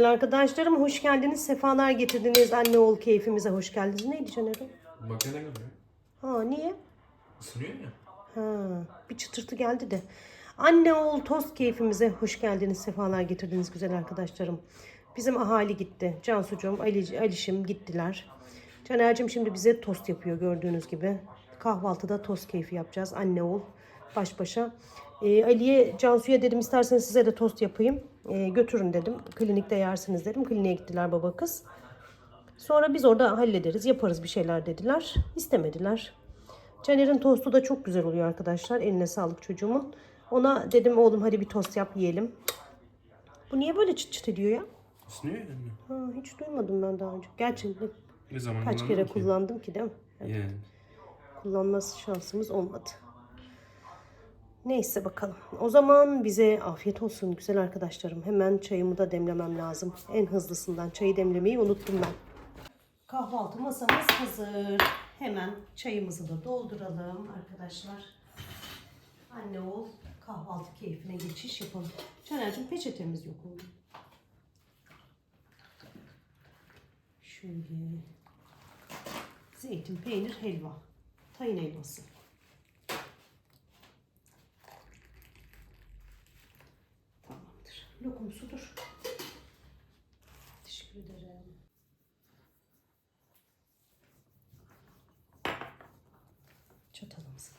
Arkadaşlarım hoş geldiniz, sefalar getirdiniz. Anne oğul keyfimize hoş geldiniz. Neydi Caner'im? Makine mi? Ha niye? Isınıyor ya. Ha bir çıtırtı geldi de. Anne oğul tost keyfimize hoş geldiniz, sefalar getirdiniz güzel arkadaşlarım. Bizim ahali gitti. Cansucuğum, Alişim gittiler. Caner'cim şimdi bize tost yapıyor gördüğünüz gibi. Kahvaltıda tost keyfi yapacağız anne oğul baş başa. Ali'ye, Cansu'ya dedim isterseniz size de tost yapayım. Götürün dedim. Klinikte yersiniz dedim. Kliniğe gittiler baba kız. Sonra biz orada hallederiz, yaparız bir şeyler dediler. İstemediler. Caner'in tostu da çok güzel oluyor arkadaşlar. Eline sağlık çocuğumun. Ona dedim oğlum hadi bir tost yap yiyelim. Bu niye böyle çıt çıt ediyor ya? Isınıyor ya anne. Ha, hiç duymadım ben daha önce. Gerçi Ne zaman kaç kere kullandım ki değil mi? Evet. Yani. Kullanması şansımız olmadı. Neyse bakalım. O zaman bize afiyet olsun güzel arkadaşlarım. Hemen çayımı da demlemem lazım. En hızlısından çayı demlemeyi unuttum ben. Kahvaltı masamız hazır. Hemen çayımızı da dolduralım arkadaşlar. Anne oğul kahvaltı keyfine geçiş yapalım. Caner'cim peçetemiz yok oğlum. Şöyle. Zeytin, peynir, helva. Tayin helvası. Tamamdır. Lokumsudur. Teşekkür ederim. Çatalımızı.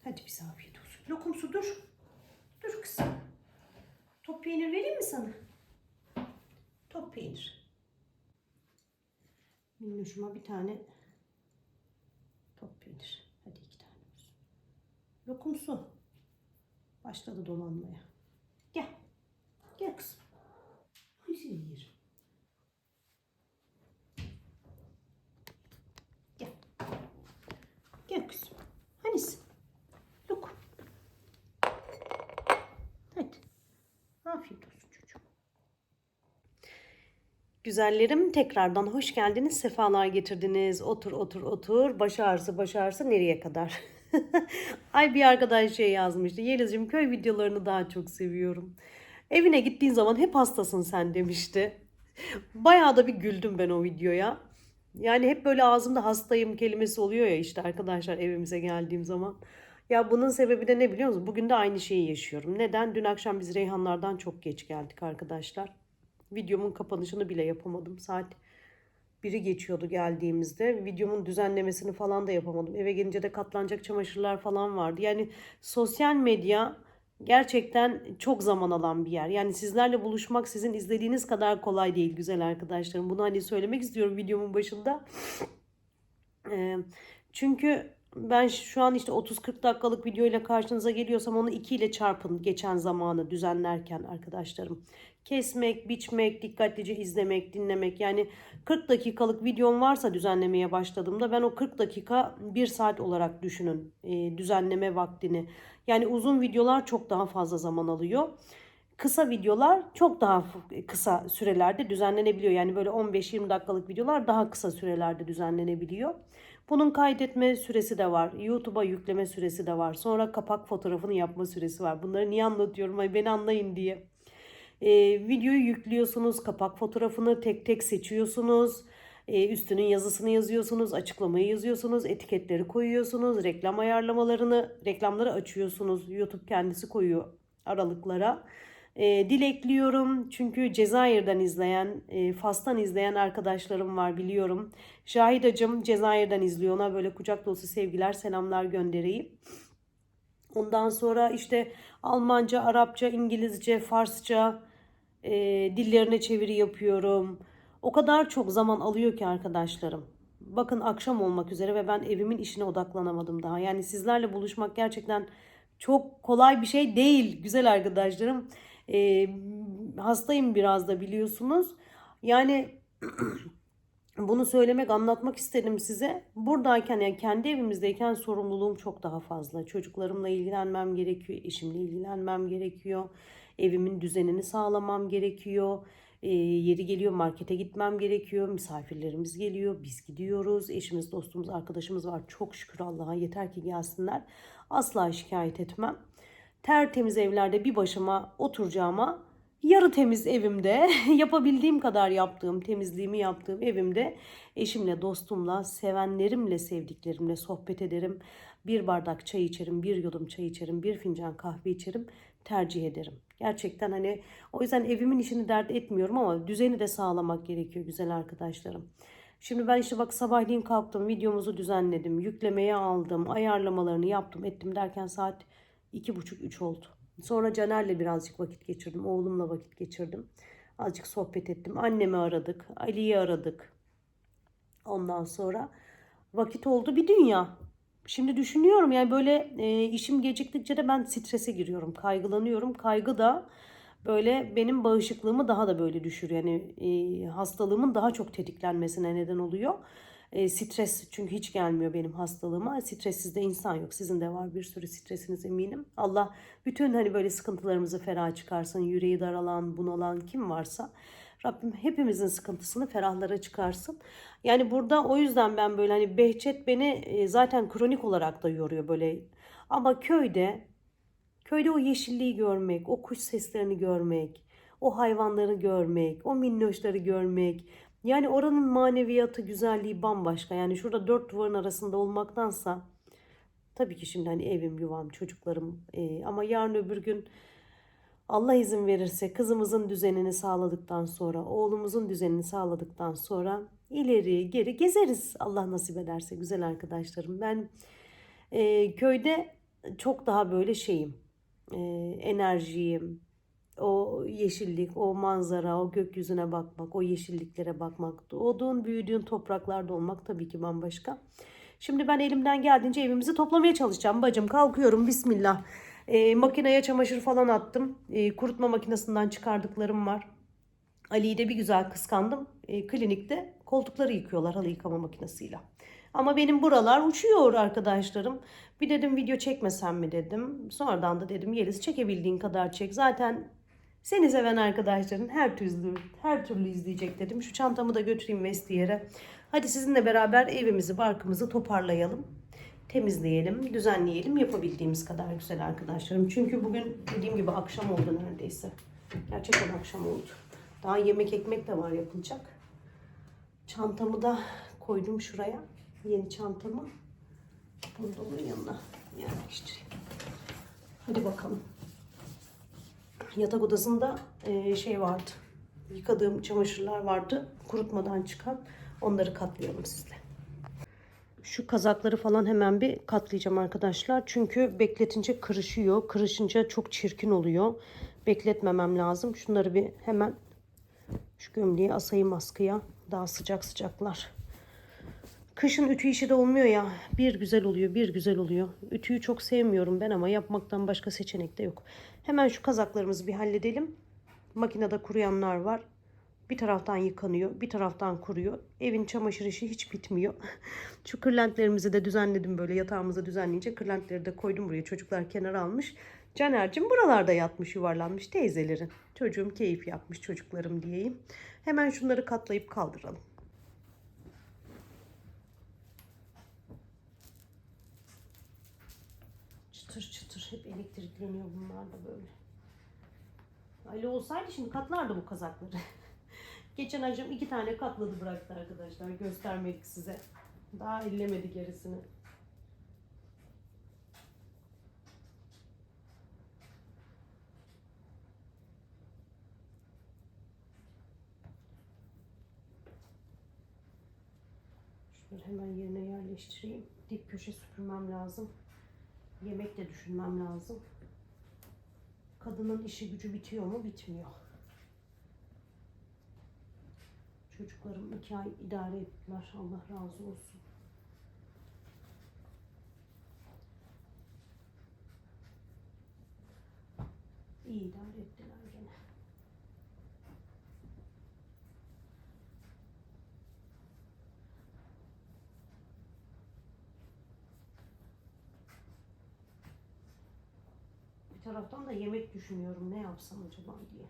Hadi bize afiyet olsun. Lokumsu dur. Dur kızım. Top peynir vereyim mi sana? Top peynir. Minnoşuma bir tane top peynir. Hadi 2 tane olsun. Lokumsu. Başladı dolanmaya. Gel. Gel kızım. Ay seni yerim. Gel. Gel kızım. Hanisin? Lokum. Hadi. Afiyet olsun çocuğum. Güzellerim tekrardan hoş geldiniz. Sefalar getirdiniz. Otur otur otur. Baş ağrısı baş ağrısı nereye kadar? Ay bir arkadaş şey yazmıştı. Yelizciğim köy videolarını daha çok seviyorum. Evine gittiğin zaman hep hastasın sen demişti. Bayağı da bir güldüm ben o videoya. Yani hep böyle ağzımda hastayım kelimesi oluyor ya işte arkadaşlar evimize geldiğim zaman. Ya bunun sebebi de ne biliyor musunuz? Bugün de aynı şeyi yaşıyorum. Neden? Dün akşam biz Reyhanlardan çok geç geldik arkadaşlar. Videomun kapanışını bile yapamadım. Saat 1'i geçiyordu geldiğimizde. Videomun düzenlemesini falan da yapamadım. Eve gelince de katlanacak çamaşırlar falan vardı. Yani sosyal medya gerçekten çok zaman alan bir yer. Yani sizlerle buluşmak sizin izlediğiniz kadar kolay değil güzel arkadaşlarım. Bunu hani söylemek istiyorum videomun başında. Ee, Çünkü ben şu an işte 30-40 dakikalık video ile karşınıza geliyorsam onu 2 ile çarpın geçen zamanı düzenlerken arkadaşlarım. Kesmek, biçmek, dikkatlice izlemek, dinlemek. Yani 40 dakikalık videom varsa düzenlemeye başladığımda ben o 40 dakika 1 saat olarak düşünün düzenleme vaktini. Yani uzun videolar çok daha fazla zaman alıyor. Kısa videolar çok daha kısa sürelerde düzenlenebiliyor. Yani böyle 15-20 dakikalık videolar daha kısa sürelerde düzenlenebiliyor. Bunun kaydetme süresi de var. YouTube'a yükleme süresi de var. Sonra kapak fotoğrafını yapma süresi var. Bunları niye anlatıyorum? Ay beni anlayın diye. Videoyu yüklüyorsunuz. Kapak fotoğrafını tek tek seçiyorsunuz. Üstünün yazısını yazıyorsunuz. Açıklamayı yazıyorsunuz. Etiketleri koyuyorsunuz. Reklam ayarlamalarını, reklamları açıyorsunuz. YouTube kendisi koyuyor aralıklara. Dilekliyorum çünkü Cezayir'den izleyen, Fas'tan izleyen arkadaşlarım var biliyorum. Şahit acım Cezayir'den izliyor. Ona böyle kucak dolusu sevgiler, selamlar göndereyim. Ondan sonra işte Almanca, Arapça, İngilizce, Farsça dillerine çeviri yapıyorum. O kadar çok zaman alıyor ki arkadaşlarım. Bakın akşam olmak üzere ve ben evimin işine odaklanamadım daha. Yani sizlerle buluşmak gerçekten çok kolay bir şey değil güzel arkadaşlarım. E, Hastayım biraz da biliyorsunuz. Yani bunu söylemek, anlatmak istedim size. Buradayken yani kendi evimizdeyken sorumluluğum çok daha fazla. Çocuklarımla ilgilenmem gerekiyor, eşimle ilgilenmem gerekiyor. Evimin düzenini sağlamam gerekiyor. Yeri geliyor markete gitmem gerekiyor. Misafirlerimiz geliyor. Biz gidiyoruz. Eşimiz, dostumuz, arkadaşımız var. Çok şükür Allah'a, yeter ki gelsinler. Asla şikayet etmem. Tertemiz evlerde bir başıma oturacağıma yarı temiz evimde yapabildiğim kadar yaptığım, temizliğimi yaptığım evimde eşimle, dostumla, sevenlerimle, sevdiklerimle sohbet ederim. Bir bardak çay içerim, bir yudum çay içerim, bir fincan kahve içerim, tercih ederim. Gerçekten hani o yüzden evimin işini dert etmiyorum ama düzeni de sağlamak gerekiyor güzel arkadaşlarım. Şimdi ben işte bak sabahleyin kalktım, videomuzu düzenledim, yüklemeye aldım, ayarlamalarını yaptım, ettim derken saat 2.30-3 oldu. Sonra Caner'le birazcık vakit geçirdim, oğlumla vakit geçirdim. Azıcık sohbet ettim. Annemi aradık, Ali'yi aradık. Ondan sonra vakit oldu bir dünya. Şimdi düşünüyorum yani böyle işim geciktikçe de ben strese giriyorum, kaygılanıyorum. Kaygı da böyle benim bağışıklığımı daha da böyle düşürüyor. Yani hastalığımın daha çok tetiklenmesine neden oluyor. Stres çünkü hiç gelmiyor benim hastalığıma. Stressiz de insan yok. Sizin de var bir sürü stresiniz eminim. Allah bütün hani böyle sıkıntılarımızı ferah çıkarsın. Yüreği daralan, bunalan kim varsa Rabbim hepimizin sıkıntısını ferahlara çıkarsın. Yani burada o yüzden ben böyle hani Behçet beni zaten kronik olarak da yoruyor böyle. Ama köyde o yeşilliği görmek, o kuş seslerini görmek, o hayvanları görmek, o minnoşları görmek. Yani oranın maneviyatı, güzelliği bambaşka. Yani şurada dört duvarın arasında olmaktansa tabii ki şimdi hani evim, yuvam, çocuklarım ama yarın öbür gün Allah izin verirse kızımızın düzenini sağladıktan sonra, oğlumuzun düzenini sağladıktan sonra ileri geri gezeriz. Allah nasip ederse güzel arkadaşlarım. Ben köyde çok daha böyle şeyim, e, enerjiyim. O yeşillik, o manzara, o gökyüzüne bakmak, o yeşilliklere bakmak, doğduğun, büyüdüğün topraklarda olmak tabii ki bambaşka. Şimdi ben elimden geldiğince evimizi toplamaya çalışacağım. Bacım kalkıyorum, bismillah. Makineye çamaşır falan attım. Kurutma makinesinden çıkardıklarım var. Ali'yi de bir güzel kıskandım. Klinikte koltukları yıkıyorlar halı yıkama makinesiyle. Ama benim buralar uçuyor arkadaşlarım. Bir dedim video çekmesem mi dedim. Sonradan da dedim Yeliz çekebildiğin kadar çek. Zaten seni seven arkadaşların her türlü izleyecek dedim. Şu çantamı da götüreyim vestiyere. Hadi sizinle beraber evimizi, barkımızı toparlayalım. Temizleyelim, düzenleyelim yapabildiğimiz kadar güzel arkadaşlarım. Çünkü bugün dediğim gibi akşam oldu neredeyse. Gerçekten akşam oldu. Daha yemek ekmek de var yapılacak. Çantamı da koydum şuraya. Yeni çantamı. Bunu da onun yanına yerleştireyim. Hadi bakalım. Yatak odasında şey vardı. Yıkadığım çamaşırlar vardı. Kurutmadan çıkan. Onları katlayalım sizle. Şu kazakları falan hemen bir katlayacağım arkadaşlar. Çünkü bekletince kırışıyor. Kırışınca çok çirkin oluyor. Bekletmemem lazım. Şunları bir hemen şu gömleği asayım askıya. Daha sıcak sıcaklar. Kışın ütü işi de olmuyor ya. Bir güzel oluyor, bir güzel oluyor. Ütüyü çok sevmiyorum ben ama yapmaktan başka seçenek de yok. Hemen şu kazaklarımızı bir halledelim. Makinede kuruyanlar var. Bir taraftan yıkanıyor, bir taraftan kuruyor. Evin çamaşır işi hiç bitmiyor. Şu kırlentlerimizi de düzenledim böyle yatağımızı düzenleyince. Kırlentleri de koydum buraya. Çocuklar kenara almış. Caner'cim buralarda yatmış, yuvarlanmış teyzelerin. Çocuğum keyif yapmış, çocuklarım diyeyim. Hemen şunları katlayıp kaldıralım. Çıtır çıtır hep elektrikleniyor bunlar da böyle. Öyle olsaydı şimdi katlardı bu kazakları. Geçen akşam 2 tane katladı bıraktı arkadaşlar. Göstermedik size. Daha ellemedi gerisini. Şunları hemen yerine yerleştireyim. Dip köşe süpürmem lazım. Yemek de düşünmem lazım. Kadının işi gücü bitiyor mu? Bitmiyor. Çocuklarım 2 ay idare ettiler. Allah razı olsun. İyi idare ettiler gene. Bir taraftan da yemek düşünüyorum. Ne yapsam acaba diye.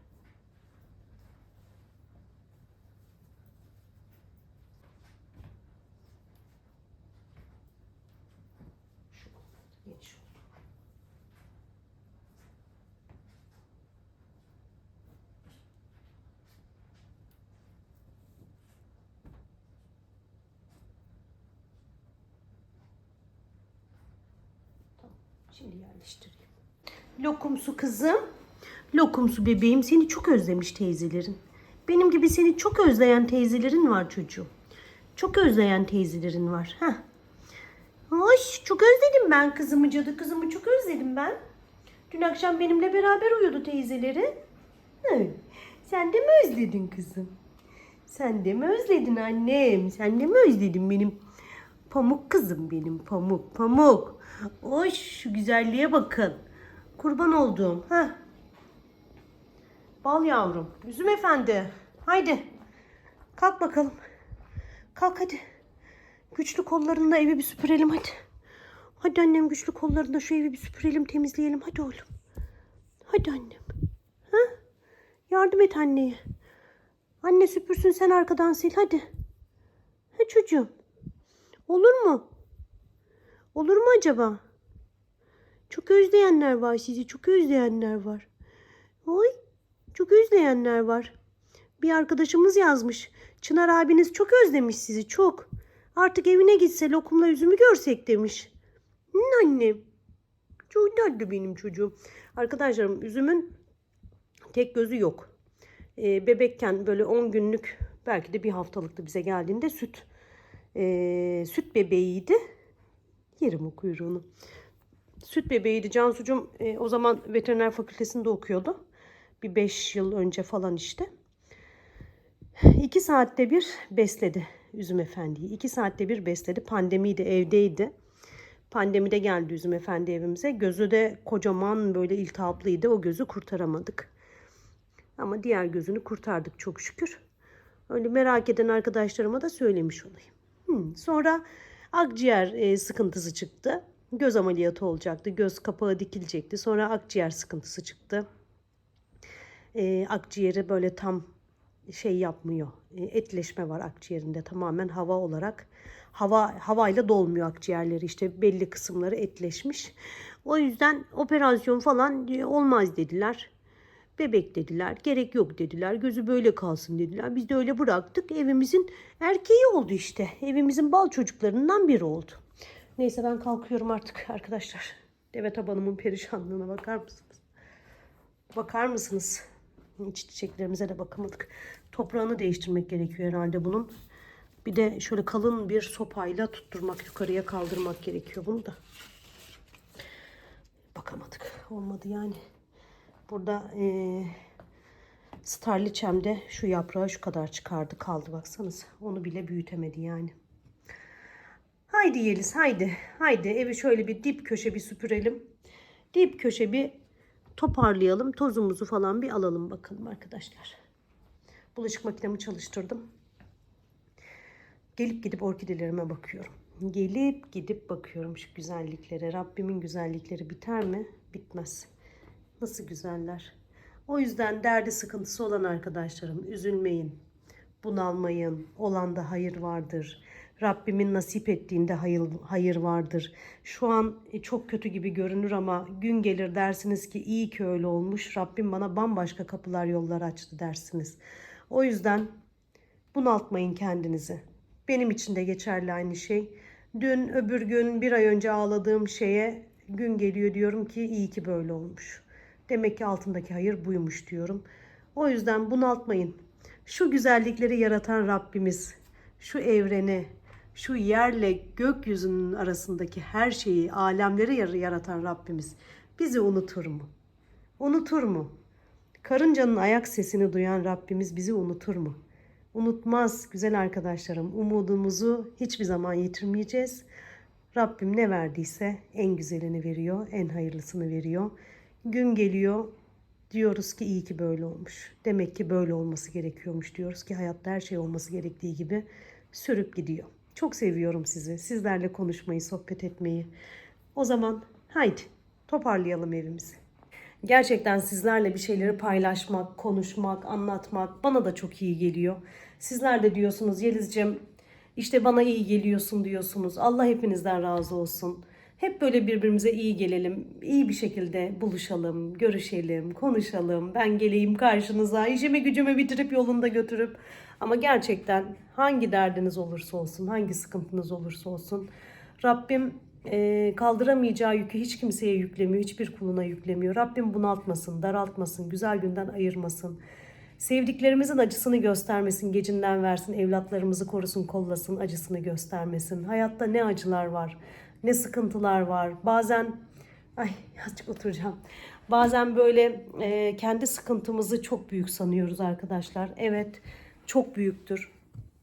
Şimdi yerleştireyim. Lokumsu kızım. Lokumsu bebeğim, seni çok özlemiş teyzelerin. Benim gibi seni çok özleyen teyzelerin var çocuğum. Çok özleyen teyzelerin var. Heh. Hoş, çok özledim ben kızımı, cadı kızımı çok özledim ben. Dün akşam benimle beraber uyudu teyzeleri. Hı. Sen de mi özledin kızım? Sen de mi özledin annem? Sen de mi özledin benim pamuk kızım, benim pamuk pamuk. Hoş, şu güzelliğe bakın. Kurban olduğum. Heh. Bal yavrum. Üzüm efendi. Haydi. Kalk bakalım. Kalk hadi. Güçlü kollarında evi bir süpürelim hadi. Hadi annem, güçlü kollarında şu evi bir süpürelim, temizleyelim. Hadi oğlum. Hadi annem. Ha? Yardım et anneye. Anne süpürsün, sen arkadan sil hadi. Ha çocuğum. Olur mu? Olur mu acaba? Çok özleyenler var sizi. Çok özleyenler var. Oy. Çok özleyenler var. Bir arkadaşımız yazmış. Çınar abiniz çok özlemiş sizi, çok. Artık evine gitse lokumla üzümü görsek demiş. Annem. Çok tatlı benim çocuğum. Arkadaşlarım, üzümün tek gözü yok. Bebekken böyle 10 günlük, belki de bir haftalıktı bize geldiğinde süt bebeğiydi. Yerim o kuyruğunu. Süt bebeğiydi Cansucuğum. O zaman veteriner fakültesinde okuyordu. Bir 5 yıl önce falan işte. 2 saatte bir besledi Üzüm Efendi'yi. 2 saatte bir besledi. Pandemiydi, evdeydi. Pandemide geldi Üzüm Efendi evimize. Gözü de kocaman, böyle iltihaplıydı. O gözü kurtaramadık. Ama diğer gözünü kurtardık çok şükür. Öyle merak eden arkadaşlarıma da söylemiş olayım. Sonra akciğer sıkıntısı çıktı. Göz ameliyatı olacaktı. Göz kapağı dikilecekti. Sonra akciğer sıkıntısı çıktı. Akciğeri böyle tam şey yapmıyor. Etleşme var akciğerinde, tamamen hava olarak. Havayla dolmuyor akciğerleri, işte belli kısımları etleşmiş. O yüzden operasyon falan olmaz dediler. Bebek dediler. Gerek yok dediler. Gözü böyle kalsın dediler. Biz de öyle bıraktık. Evimizin erkeği oldu işte. Evimizin bal çocuklarından biri oldu. Neyse, ben kalkıyorum artık arkadaşlar. Deve tabanımın perişanlığına bakar mısınız? Bakar mısınız? İç çiçeklerimize de bakamadık. Toprağını değiştirmek gerekiyor herhalde bunun. Bir de şöyle kalın bir sopayla tutturmak, yukarıya kaldırmak gerekiyor bunu da. Bakamadık. Olmadı yani. Burada starliçemde şu yaprağı şu kadar çıkardı, kaldı baksanız. Onu bile büyütemedi yani. Haydi Yeliz, haydi. Haydi evi şöyle bir dip köşe bir süpürelim. Dip köşe bir toparlayalım. Tozumuzu falan bir alalım bakalım arkadaşlar. Bulaşık makinemi çalıştırdım. Gelip gidip orkidelerime bakıyorum. Gelip gidip bakıyorum şu güzelliklere. Rabbimin güzellikleri biter mi? Bitmez. Nasıl güzeller. O yüzden derdi sıkıntısı olan arkadaşlarım, üzülmeyin. Bunalmayın. Olanda hayır vardır. Rabbimin nasip ettiğinde hayır vardır. Şu an çok kötü gibi görünür ama gün gelir dersiniz ki iyi ki öyle olmuş. Rabbim bana bambaşka kapılar, yollar açtı dersiniz. O yüzden bunaltmayın kendinizi. Benim için de geçerli aynı şey. Dün, öbür gün, bir ay önce ağladığım şeye gün geliyor, diyorum ki iyi ki böyle olmuş. Demek ki altındaki hayır buymuş diyorum. O yüzden bunaltmayın. Şu güzellikleri yaratan Rabbimiz, şu evreni, şu yerle gökyüzünün arasındaki her şeyi, alemleri yaratan Rabbimiz bizi unutur mu? Unutur mu? Karıncanın ayak sesini duyan Rabbimiz bizi unutur mu? Unutmaz güzel arkadaşlarım. Umudumuzu hiçbir zaman yitirmeyeceğiz. Rabbim ne verdiyse en güzelini veriyor, en hayırlısını veriyor. Gün geliyor, diyoruz ki iyi ki böyle olmuş. Demek ki böyle olması gerekiyormuş diyoruz ki hayatta her şey olması gerektiği gibi sürüp gidiyor. Çok seviyorum sizi. Sizlerle konuşmayı, sohbet etmeyi. O zaman haydi toparlayalım evimizi. Gerçekten sizlerle bir şeyleri paylaşmak, konuşmak, anlatmak bana da çok iyi geliyor. Sizler de diyorsunuz Yelizciğim, işte bana iyi geliyorsun diyorsunuz. Allah hepinizden razı olsun. Hep böyle birbirimize iyi gelelim, iyi bir şekilde buluşalım, görüşelim, konuşalım. Ben geleyim karşınıza, işimi gücümü bitirip yolunda götürüp. Ama gerçekten hangi derdiniz olursa olsun, hangi sıkıntınız olursa olsun, Rabbim kaldıramayacağı yükü hiç kimseye yüklemiyor, hiçbir kuluna yüklemiyor. Rabbim bunaltmasın, daraltmasın, güzel günden ayırmasın. Sevdiklerimizin acısını göstermesin, gecinden versin, evlatlarımızı korusun, kollasın, acısını göstermesin. Hayatta ne acılar var, ne sıkıntılar var. Bazen, ay azıcık oturacağım. Bazen böyle kendi sıkıntımızı çok büyük sanıyoruz arkadaşlar. Evet, çok büyüktür.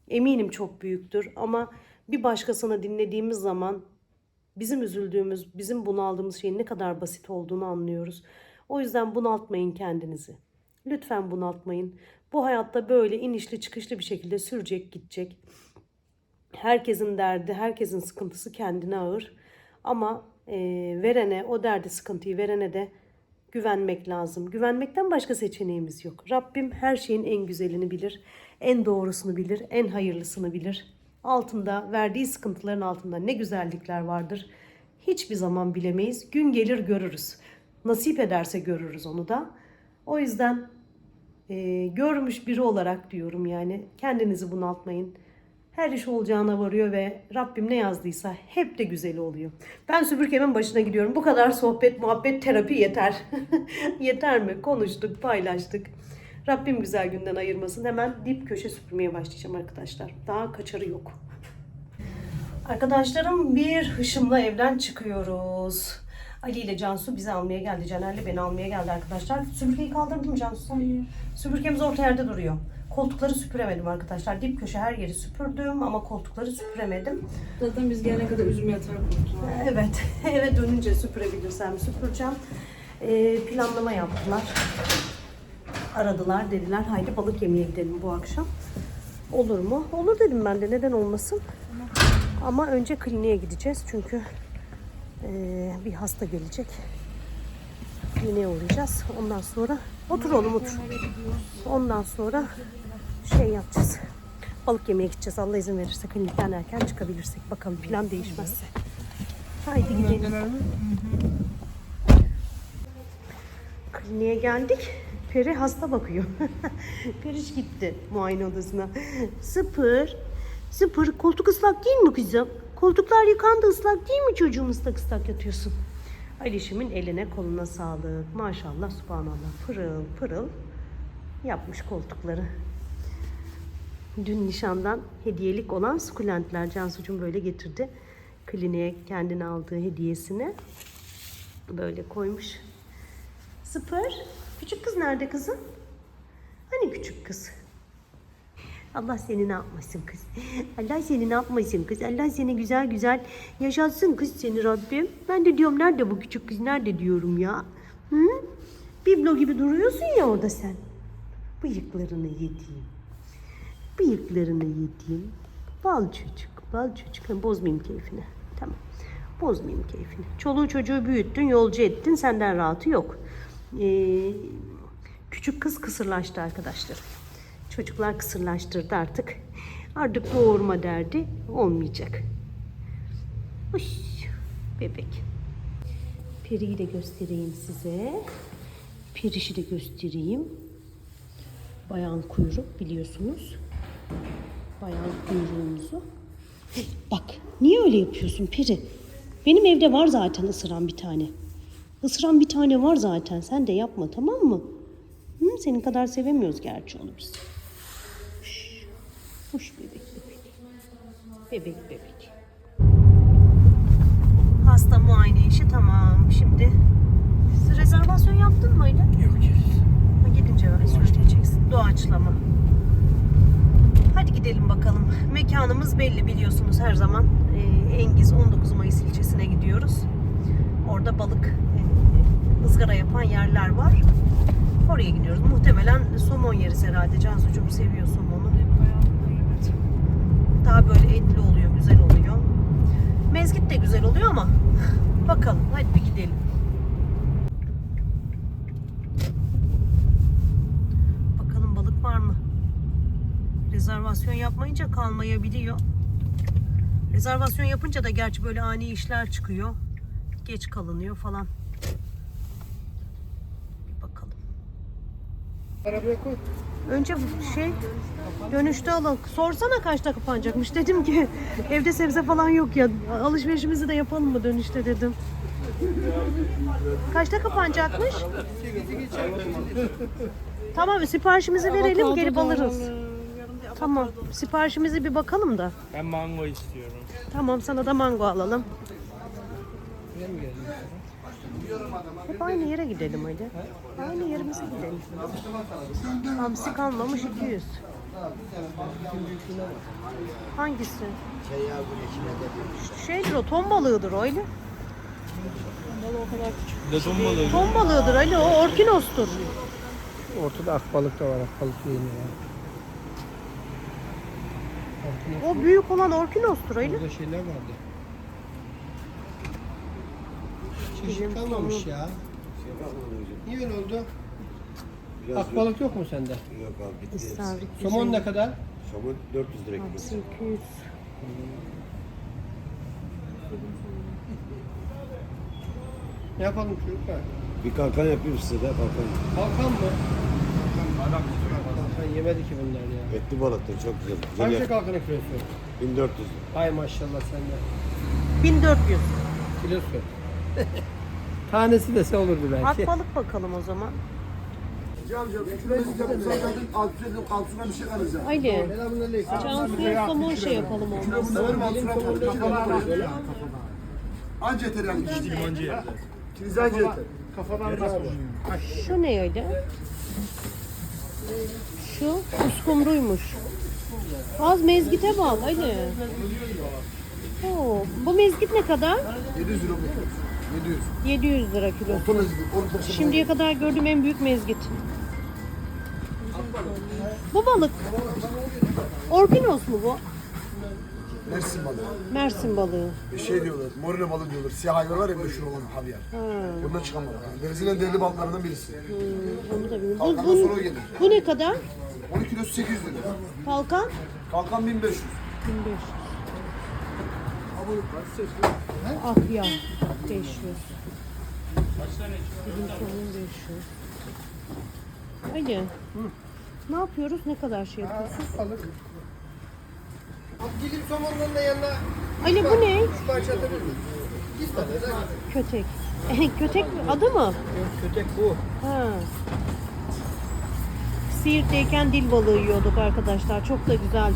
Eminim çok büyüktür ama bir başkasını dinlediğimiz zaman bizim üzüldüğümüz, bizim bunaldığımız şeyin ne kadar basit olduğunu anlıyoruz. O yüzden bunaltmayın kendinizi. Lütfen bunaltmayın. Bu hayatta böyle inişli çıkışlı bir şekilde sürecek, gidecek. Herkesin derdi, herkesin sıkıntısı kendine ağır. Ama verene, o derdi, sıkıntıyı verene de güvenmek lazım. Güvenmekten başka seçeneğimiz yok. Rabbim her şeyin en güzelini bilir, en doğrusunu bilir, en hayırlısını bilir. Altında, verdiği sıkıntıların altında ne güzellikler vardır. Hiçbir zaman bilemeyiz. Gün gelir görürüz. Nasip ederse görürüz onu da. O yüzden görmüş biri olarak diyorum yani. Kendinizi bunaltmayın. Her iş olacağına varıyor ve Rabbim ne yazdıysa hep de güzeli oluyor. Ben süpürgemin başına gidiyorum. Bu kadar sohbet, muhabbet, terapi yeter. Yeter mi? Konuştuk, paylaştık. Rabbim güzel günden ayırmasın. Hemen dip köşe süpürmeye başlayacağım arkadaşlar. Daha kaçarı yok. Arkadaşlarım bir hışımla evden çıkıyoruz. Ali ile Cansu bizi almaya geldi. Caner'le beni almaya geldi arkadaşlar. Süpürgeyi kaldırdım mı Cansu sen? Hayır. Süpürgemiz orta yerde duruyor. Koltukları süpüremedim arkadaşlar. Dip köşe her yeri süpürdüm ama koltukları süpüremedim. Zaten biz gelene kadar üzüm yatar koltuğa. Evet. Eve dönünce süpürebilirsem süpüreceğim. Planlama yaptılar. Aradılar, dediler haydi balık yemeye gidelim bu akşam. Olur mu? Olur dedim ben de, neden olmasın. Ama önce kliniğe gideceğiz çünkü bir hasta gelecek. Kliniğe uğrayacağız. Ondan sonra otur oğlum otur. Ondan sonra şey yapacağız. Balık yemeye gideceğiz. Allah izin verirse, klinikten erken çıkabilirsek. Bakalım plan değişmezse. Haydi gidelim. Kliniğe geldik. Peri hasta bakıyor. Periş gitti muayene odasına. Sıfır. Sıfır. Koltuk ıslak değil mi kızım? Koltuklar yıkandı, ıslak değil mi çocuğum, ıslak ıslak yatıyorsun? Alişimin eline koluna sağlık. Maşallah, subhanallah. Pırıl pırıl yapmış koltukları. Dün nişandan hediyelik olan sukulentler Cansucuğum böyle getirdi. Kliniğe kendine aldığı hediyesini böyle koymuş. Sıfır. Küçük kız nerede kızım? Hani küçük kız? Allah seni ne yapmasın kız? Allah seni ne yapmasın kız? Allah seni güzel güzel yaşatsın kız seni Rabbim. Ben de diyorum nerede bu küçük kız? Nerede diyorum ya? Hı? Biblo gibi duruyorsun ya orada sen. Bıyıklarını yediğim. Bıyıklarını yediğim. Bal çocuk, bal çocuk. Hem bozmayayım keyfini. Tamam. Bozmayayım keyfini. Çoluğu çocuğu büyüttün, yolcu ettin. Senden rahatı yok. Küçük kız kısırlaştı arkadaşlar. Çocuklar kısırlaştırdı artık. Artık doğurma derdi olmayacak. Uş, bebek. Peri'yi de göstereyim size. Periş'i de göstereyim. Bayan kuyruk biliyorsunuz. Bayan kuyruğumuzu. Bak, niye öyle yapıyorsun Peri? Benim evde var zaten ısıran bir tane. Isıran bir tane var zaten. Sen de yapma, tamam mı? Hı, senin kadar sevemiyoruz gerçi onu biz. Hoş bebek bebek. Bebek bebek. Hasta muayene işi tamam. Şimdi siz rezervasyon yaptın mı öyle? Yok ki. Gidince öyle söyleyeceksin. Doğaçlama. Hadi gidelim bakalım. Mekanımız belli biliyorsunuz her zaman. Engiz 19 Mayıs ilçesine gidiyoruz. Orada balık ızgara yapan yerler var. Oraya gidiyoruz. Muhtemelen somon yeriz herhalde. Cansucuğum seviyor somonu. Daha böyle etli oluyor, güzel oluyor. Mezgit de güzel oluyor ama bakalım. Hadi bir gidelim. Bakalım balık var mı? Rezervasyon yapmayınca kalmayabiliyor. Rezervasyon yapınca da gerçi böyle ani işler çıkıyor. Geç kalınıyor falan. Bir bakalım. Arabaya koy. Önce dönüşte alalım. Sorsana kaçta kapanacakmış. Dedim ki evde sebze falan yok ya. Alışverişimizi de yapalım mı dönüşte dedim. Kaçta kapanacakmış? Tamam, siparişimizi verelim, gelip alırız. Tamam, siparişimizi bir bakalım da. Ben mango istiyorum. Tamam, sana da mango alalım. Hep aynı yere gidelim hadi. Aynı yerimize gidelim. Hamsi kalmamış 200. Hangisi? Şeydir o, ton balığıdır o öyle. Bir de ton balığı. Ton balığıdır Ali, o orkinostur. Ortada akbalık da var. Akbalık yeni ya. O büyük olan orkinostur Ali. Burada şeyler vardı. Çeşit kalmamış ya. Niye öyle oldu? Akbalık yok mu sende? Yok abi bitti. İstavrit Somon ne kadar? Somon 400 lira Hamsi kilosu. 200. Ne yapalım çocuklar? Bir kalkan yapayım size de kalkan. Kalkan mı? Kalkan yemedi ki bunlar ya. Etli balıktır çok güzel. Kaç Güzel. kalkanı kilosu? 1400. Ay maşallah sende. 1400. Kilosu. Tanesi dese olurdu belki. Akbalık bakalım o zaman. Altına bir şey alacağım. Ali, Selamünaleyküm. Cansu'ya somon şey yapalım olmazsa. Severim altına kafadan. Anca yeter yani. Anca yeter. İkiniz anca yeter. Kafadan da Şu ne öyle? Şu uskumruymuş. Az mezgite bak Ali. Oo, bu mezgit ne kadar? 700 lira bu. 700. 700 lira kilo. Orta mezgit. Şimdiye kadar gördüğüm en büyük mezgit. Bu balık. Orkinos mu bu? Mersin balığı. Mersin balığı. Şey diyorlar, morine balığı diyorlar. Siyah hayvan var ya meşhur olan havyar. Ondan çıkan balık. Denizin en değerli balıklarından birisi. Onu da bilmiyorum. Kalkandan sonra o gelir. Bu ne kadar? 12 kilosu 800 lira. Kalkan? Kalkan 1500. 1500. Ah ya 500. Bizim sonun 500. Hadi. Ne yapıyoruz? Ne kadar şey yapıyoruz? Balık. Gidip somonların da yanına Ali bu ne? 3 parça atabilir miyim? Gitmedi de. Kötek. Kötek adı mı? Yok kötek bu. Ha. Siirt'teyken dil balığı yiyorduk arkadaşlar. Çok da güzeldi.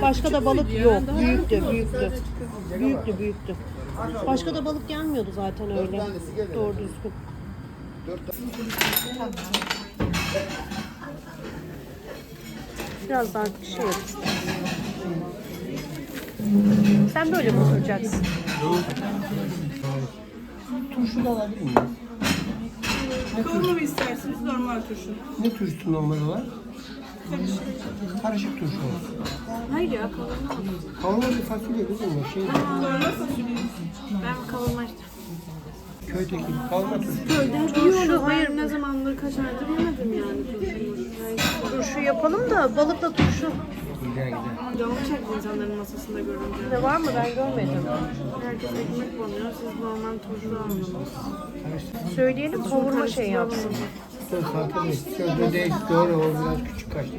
Başka da balık yok. Büyüktü, büyüktü. Büyüktü. Başka da balık gelmiyordu zaten öyle. Doğru düzgün. Biraz daha şey yap. Sen böyle mi oturacaksın? Turşu da alabilir miyim? Kavurma mı istersiniz, normal turşu? Ne turşusu normali var? Karışık turşu olsun. Hayır ya, kavurma. Kavurma bir fasulye kızım o şey. Kavurma fasulye. Ben kavurma işte. Köydeki kavurma turşu. Turşu, hayır ne zamandır kaç aydır yemedim yani turşu. Turşu yapalım da balıkla turşu. Gider gider. Canım çekti insanların masasında görünce. Ne var mı? Ben görmedim. Herkes ekmek banıyor, siz normal turşu alıyorsunuz. Söyleyelim kavurma şey yapsın. Dur fark etmez. Sözde değil doğru o biraz küçük kaçtı.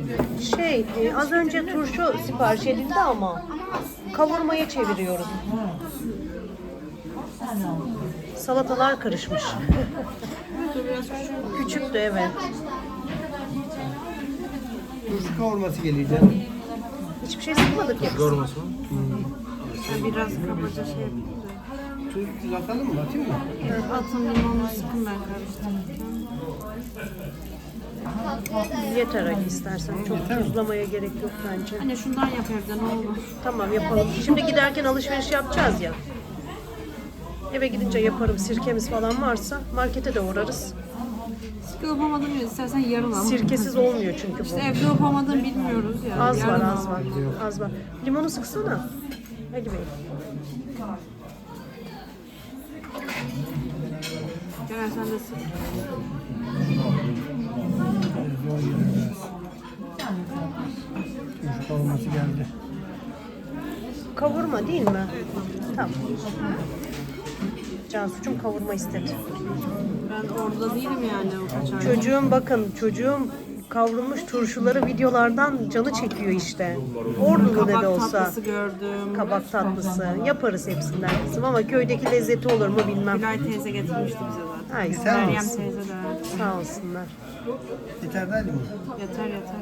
Az önce turşu sipariş edildi ama kavurmaya çeviriyoruz. Salatalar karışmış. Küçüktü evet. Turşu kavurması geliyor canım. Hiçbir şey sıkmadık ya. Görmez mi? Ben biraz kabaca şey yapayım da. Tuz atalım mı? Atayım mı? Atın limonlu sıkın ben karıştırırken. Yeter Ali istersen. Çok tuzlamaya gerek yok bence. Hani şundan yap evde ne olur. Tamam yapalım. Şimdi giderken alışveriş yapacağız ya. Eve gidince yaparım. Sirkemiz falan varsa markete de uğrarız. Sirke yapamadığını istersen yarın al. Sirkesiz olmuyor çünkü bu. İşte evde yapamadığını bilmiyoruz ya. Az var, Yarın az al. var. Az var. Limonu sıksana. Ali Bey. Gel sen de sık. Turşu kavurması geldi. Kavurma değil mi? Tamam. Cansu'cum kavurma istedi. Ben orada değilim yani o kaç ay. Çocuğum bakın çocuğum kavrulmuş turşuları videolardan canı çekiyor işte. Ordulu ne de Kabak olsa. tatlısı gördüm. Kabak tatlısı. Yaparız hepsinden kızım ama köydeki lezzeti olur mu bilmem. Gülay teyze getirmişti bize zaten. Ay sağ Meryem olsun. teyze de. Sağ olsunlar. Yeter değil mi? Yeter yeter.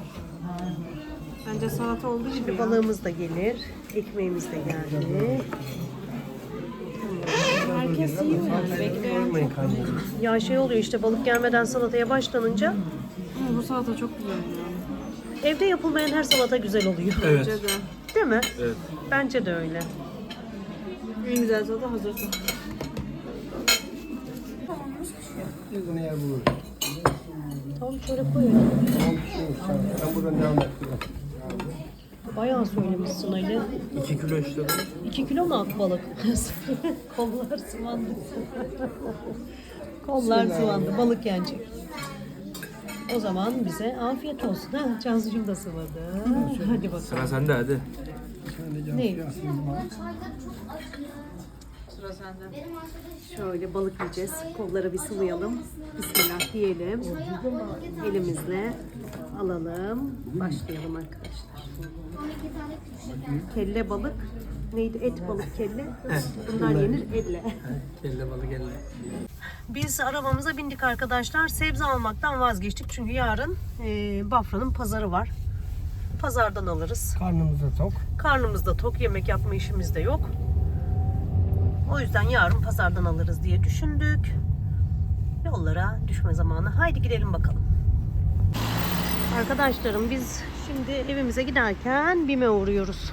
Bence salata olduğu gibi. ya. Balığımız da gelir. Ekmeğimiz de geldi. Herkes yiyor yani. Bekleyen çok. Ya şey oluyor işte balık gelmeden salataya başlanınca Bu salata çok güzel ya. evde yapılmayan her salata güzel oluyor. Bence de. Değil mi? Evet. Bence de öyle. En güzel salata hazır. Biz bunu yer buluruz. Tamam şöyle koyalım. Tamam pişirmiş. Ben buradan devam et. Bayağı söylemişsin Ali. 2 kilo işte. 2 kilo mu at balık? Kollar sıvandı. Kollar sıvandı. Balık yenecek. O zaman bize afiyet olsun. Ha, Cansu'cum da sıvadı. Hadi bakalım. Sıra sende hadi. Ne? Sıra sende. Şöyle balık yiyeceğiz. Kollara bir sıvayalım. Bismillah diyelim. Elimizle alalım. Başlayalım arkadaşlar. Kelle balık. Neydi? Et balık kelle. Bunlar yenir elle. Kelle balık elle. Biz arabamıza bindik arkadaşlar. Sebze almaktan vazgeçtik. Çünkü yarın Bafra'nın pazarı var. Pazardan alırız. Karnımız da tok. Karnımız da tok. Yemek yapma işimiz de yok. O yüzden yarın pazardan alırız diye düşündük. Yollara düşme zamanı. Haydi gidelim bakalım. Arkadaşlarım biz şimdi evimize giderken BİM'e uğruyoruz.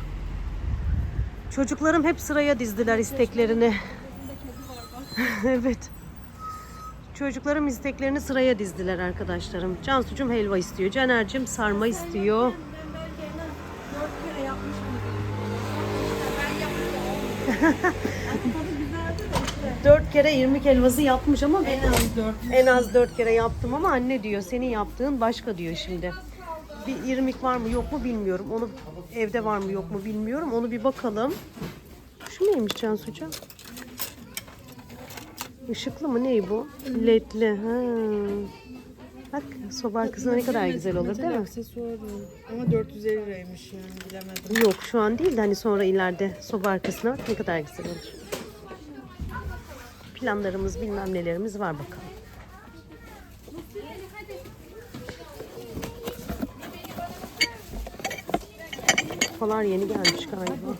Çocuklarım hep sıraya dizdiler isteklerini. Evet. Çocuklarım isteklerini sıraya dizdiler arkadaşlarım. Cansu'cum helva istiyor. Caner'cim sarma istiyor. 4 kere irmik helvası yapmış ama en az 4 kere yaptım ama anne diyor senin yaptığın başka diyor şimdi. Bir irmik var mı yok mu bilmiyorum. Onu evde var mı yok mu bilmiyorum. Onu bir bakalım. Şu neymiş Cansu'cum? Işıklı mı ne bu? LED'li. Ha. Bak soba arkasında ne kadar güzel olur değil mi? Aksesuarı. Ama 450 liraymış yani bilemedim. Yok şu an değil de hani sonra ileride soba arkasına bak ne kadar güzel olur. Planlarımız bilmem nelerimiz var bakalım. Kupalar yeni gelmiş galiba.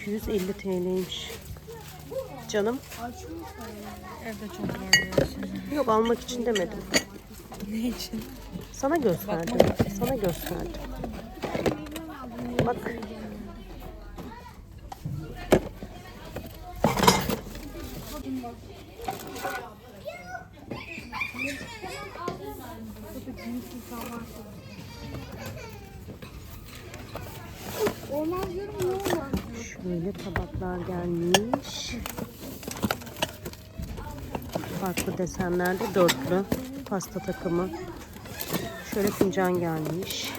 $250 TL'ymiş. Canım. Evde çok var. Yok almak için demedim. Ne için? Sana gösterdim. Sana gösterdim. Bak. Şöyle tabaklar gelmiş. Farklı desenlerde dörtlü pasta takımı. Şöyle fincan gelmiş.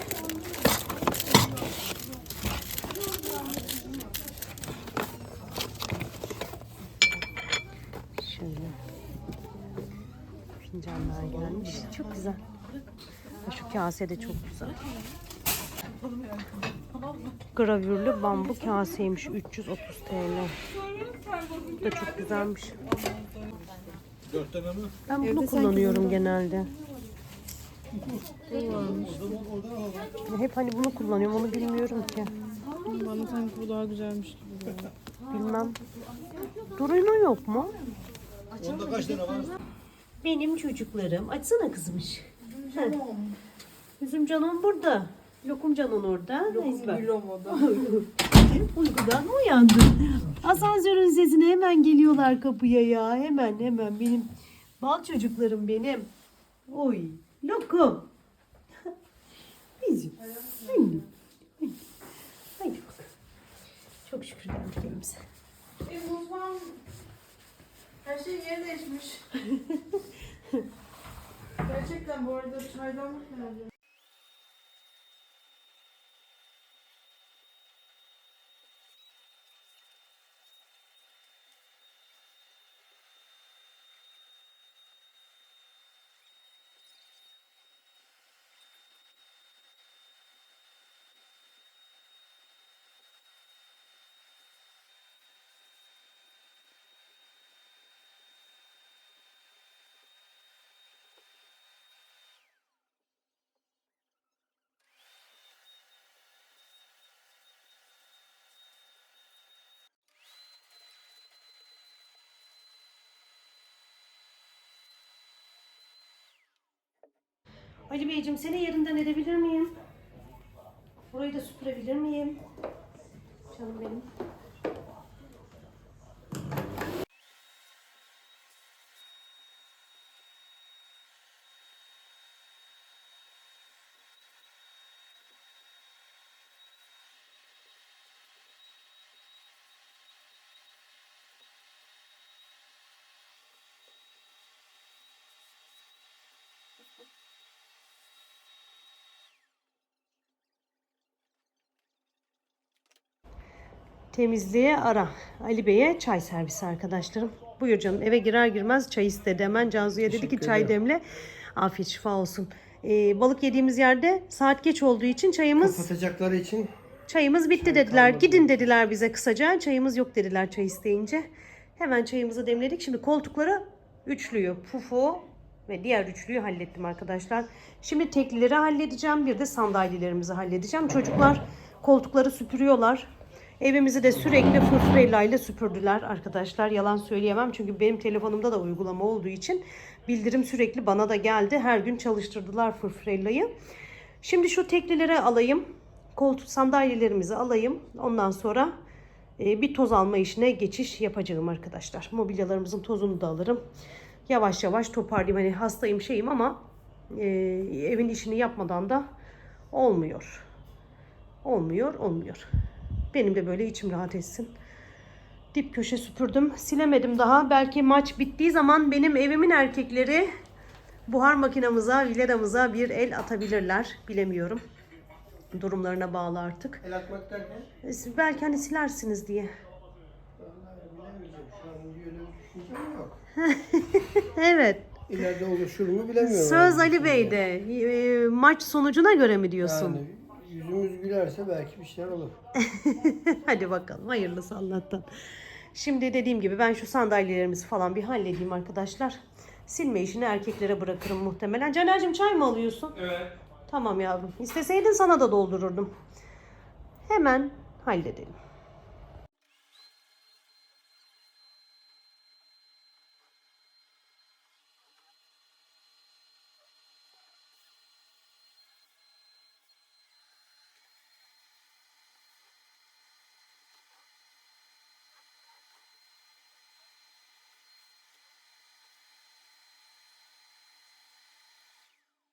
Şöyle fincanlar gelmiş. Çok güzel. Şu kase de çok güzel. Gravürlü bambu kaseymiş. 330 TL. Bu da çok güzelmiş. Ben bunu kullanıyorum genelde. Hep hani bunu kullanıyorum. Onu bilmiyorum ki. Bana sanki bu daha güzelmiş gibi geliyor. Bilmem. Duru'nun yok mu? Benim çocuklarım. Açsana kızmış. Bizim canım burada. Lokum canın orada. Uykudan mı uyandın? Asansörün sesine hemen geliyorlar kapıya ya. Hemen benim bal çocuklarım benim. Oy lokum. Bizim. Annem. Haydi bakalım. Çok şükür geldik evimize. Mutfağım her şey yeri değişmiş. Gerçekten bu arada çaydanlık nerede? Ali Beyciğim seni yerinden edebilir miyim? Burayı da süpürebilir miyim? Canım benim. Temizliğe ara. Ali Bey'e çay servisi arkadaşlarım. Buyur canım. Eve girer girmez çay istedi. Hemen Cansu'ya dedi ki çay demle. Afiyet şifa olsun. Balık yediğimiz yerde saat geç olduğu için Kapatacakları için çayımız bitti dediler. Gidin dediler bize kısaca. Çayımız yok dediler çay isteyince. Hemen çayımızı demledik. Şimdi koltukları üçlüyü, Pufo ve diğer üçlüyü hallettim arkadaşlar. Şimdi teklileri halledeceğim. Bir de sandalyelerimizi halledeceğim. Çocuklar koltukları süpürüyorlar. Evimizi de sürekli fırfırayla ile süpürdüler arkadaşlar. Yalan söyleyemem çünkü benim telefonumda da uygulama olduğu için bildirim sürekli bana da geldi. Her gün çalıştırdılar fırfıraylayı. Şimdi şu teklileri alayım. Koltuk sandalyelerimizi alayım. Ondan sonra bir toz alma işine geçiş yapacağım arkadaşlar. Mobilyalarımızın tozunu da alırım. Yavaş yavaş toparlayayım. Hani hastayım şeyim ama evin işini yapmadan da olmuyor. Olmuyor. Benim de böyle içim rahat etsin. Dip köşe süpürdüm. Silemedim daha. Belki maç bittiği zaman benim evimin erkekleri buhar makinamıza, viledamıza bir el atabilirler. Bilemiyorum. Durumlarına bağlı artık. el atmak derken Belki hani silersiniz diye. vallahi bilemeyeceğim. Şu an öyle bir düşüncem yok. Evet. İleride oluşur mu bilemiyorum. Söz Ali Bey'de. Maç sonucuna göre mi diyorsun? Yani yüzümüz gülerse belki bir şeyler olur. Hadi bakalım. Hayırlısı Allah'tan. Şimdi dediğim gibi ben şu sandalyelerimizi falan bir halledeyim arkadaşlar. Silme işini erkeklere bırakırım muhtemelen. Caner'cim çay mı alıyorsun? Evet. Tamam yavrum. İsteseydin sana da doldururdum. Hemen halledelim.